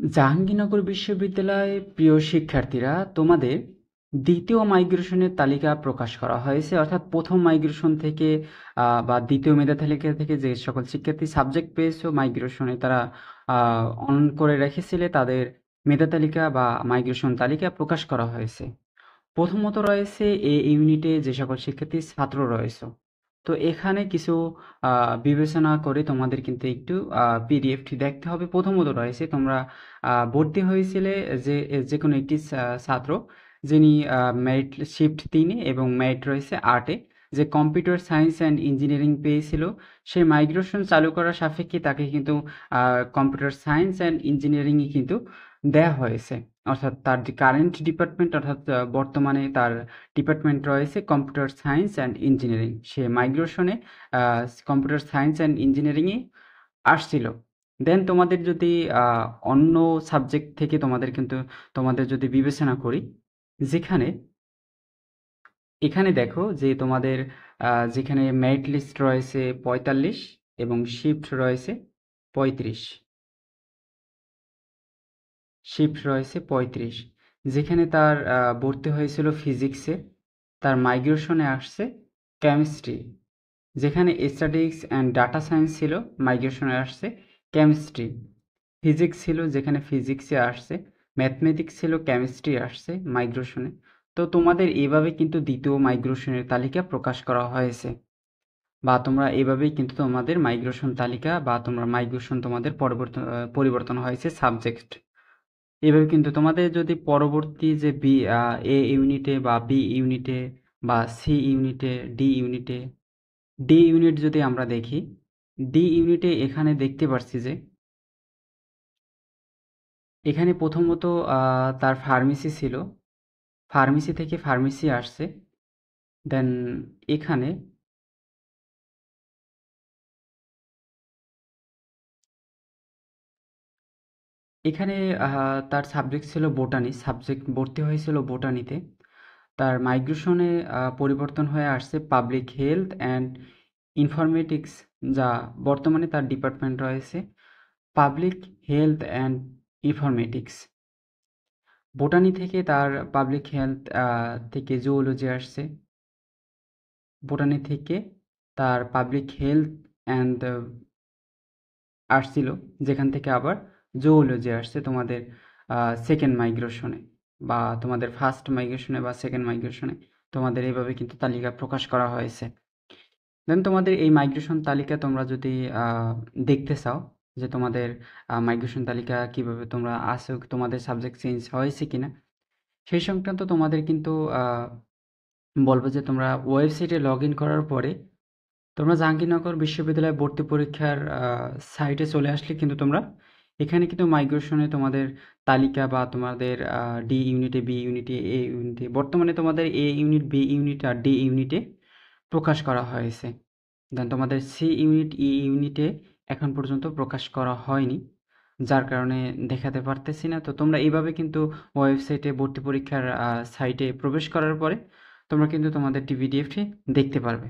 জাহাঙ্গীরনগর বিশ্ববিদ্যালয়ে প্রিয় শিক্ষার্থীরা, তোমাদের দ্বিতীয় মাইগ্রেশনের তালিকা প্রকাশ করা হয়েছে। অর্থাৎ প্রথম মাইগ্রেশন থেকে বা দ্বিতীয় মেধা তালিকা থেকে যে সকল শিক্ষার্থী সাবজেক্ট পেয়েছো মাইগ্রেশনে, তারা অন করে রেখেছিলে, তাদের মেধা তালিকা বা মাইগ্রেশন তালিকা প্রকাশ করা হয়েছে। প্রথমত রয়েছে এ ইউনিটে যে সকল শিক্ষার্থী ছাত্র রয়েছে। তো এখানে কিছু বিবেচনা করে তোমাদের কিন্তু একটু পিডিএফটি দেখতে হবে। প্রথমত রয়েছে, তোমরা ভর্তি হয়েছিলে যে কোনো একটি ছাত্র, যিনি মেরিট শিফট 3-এ এবং মেরিট রয়েছে 8-এ, যে কম্পিউটার সায়েন্স অ্যান্ড ইঞ্জিনিয়ারিং পেয়েছিল। সেই মাইগ্রেশন চালু করার সাপেক্ষে তাকে কিন্তু কম্পিউটার সায়েন্স অ্যান্ড ইঞ্জিনিয়ারিংয়ে কিন্তু দেয়া হয়েছে। অর্থাৎ তার যে কারেন্ট ডিপার্টমেন্ট, অর্থাৎ বর্তমানে তার ডিপার্টমেন্ট রয়েছে কম্পিউটার সায়েন্স অ্যান্ড ইঞ্জিনিয়ারিং। সে মাইগ্রেশনে কম্পিউটার সায়েন্স অ্যান্ড ইঞ্জিনিয়ারিংয়ে আসছিল। দেন তোমাদের যদি অন্য সাবজেক্ট থেকে তোমাদের যদি বিবেচনা করি, যেখানে এখানে দেখো যে তোমাদের যেখানে মেরিট লিস্ট রয়েছে 45 এবং শিফট রয়েছে 35, যেখানে তার ভর্তি হয়েছিল ফিজিক্সে, তার মাইগ্রেশনে আসছে কেমিস্ট্রি। যেখানে স্ট্যাটিস্টিক্স অ্যান্ড ডাটা সায়েন্স ছিল, মাইগ্রেশনে আসছে কেমিস্ট্রি। ফিজিক্স ছিল, যেখানে ফিজিক্সে আসছে। ম্যাথমেটিক্স ছিল, কেমিস্ট্রি আসছে মাইগ্রেশনে। তো তোমাদের এইভাবে কিন্তু দ্বিতীয় মাইগ্রেশনের তালিকা প্রকাশ করা হয়েছে, বা তোমরা এভাবেই কিন্তু তোমাদের মাইগ্রেশন তালিকা বা তোমাদের পরিবর্তন হয়েছে সাবজেক্ট। এভাবে কিন্তু তোমাদের যদি পরবর্তী যে এ ইউনিটে বা বি ইউনিটে বা সি ইউনিটে, ডি ইউনিট যদি আমরা দেখি, ডি ইউনিটে এখানে দেখতে পাচ্ছি যে এখানে প্রথমত তার ফার্মেসি ছিল, ফার্মেসি থেকে ফার্মেসি আসছে। দেন এখানে এখানে তার সাবজেক্ট ছিল বোটানি, সাবজেক্ট ভর্তি হয়েছিল বোটানিতে। তার মাইগ্রেশনে পরিবর্তন হয়ে আসছে পাবলিক হেলথ অ্যান্ড ইনফরমেটিক্স, যা বর্তমানে তার ডিপার্টমেন্ট রয়েছে public health and informatics. Botany থেকে তার পাবলিক হেলথ থেকে জুওলজি আসছে। বোটানি থেকে তার পাবলিক হেলথ অ্যান্ড আসছিল, যেখান থেকে আবার জুওলজি আসছে তোমাদের সেকেন্ড মাইগ্রেশনে, বা তোমাদের ফার্স্ট মাইগ্রেশনে বা সেকেন্ড মাইগ্রেশনে। তোমাদের এইভাবে কিন্তু তালিকা প্রকাশ করা হয়েছে। দেন তোমাদের এই মাইগ্রেশন তালিকা তোমরা যদি দেখতে চাও যে তোমাদের মাইগ্রেশন তালিকা কিভাবে তোমরা আসো, তোমাদের সাবজেক্ট চেঞ্জ হয়েছে কিনা, সেই সংক্রান্ত তোমাদের কিন্তু বলবো যে তোমরা ওয়েবসাইটে লগ ইন করার পরে তোমরা জাহাঙ্গীরনগর বিশ্ববিদ্যালয় ভর্তি পরীক্ষার সাইটে চলে আসলে কিন্তু তোমরা এখানে কিন্তু মাইগ্রেশনে তোমাদের তালিকা বা তোমাদের ডি ইউনিটে, বি ইউনিটে, এ ইউনিটে, বর্তমানে তোমাদের এ ইউনিট, বি ইউনিট আর ডি ইউনিটে প্রকাশ করা হয়েছে। দেন তোমাদের সি ইউনিট, ই ইউনিটে এখন পর্যন্ত প্রকাশ করা হয়নি, যার কারণে দেখাতে পারতেছি না। তো তোমরা এইভাবে কিন্তু ওয়েবসাইটে ভর্তি পরীক্ষার সাইটে প্রবেশ করার পরে তোমরা কিন্তু তোমাদের পিডিএফটি দেখতে পারবে।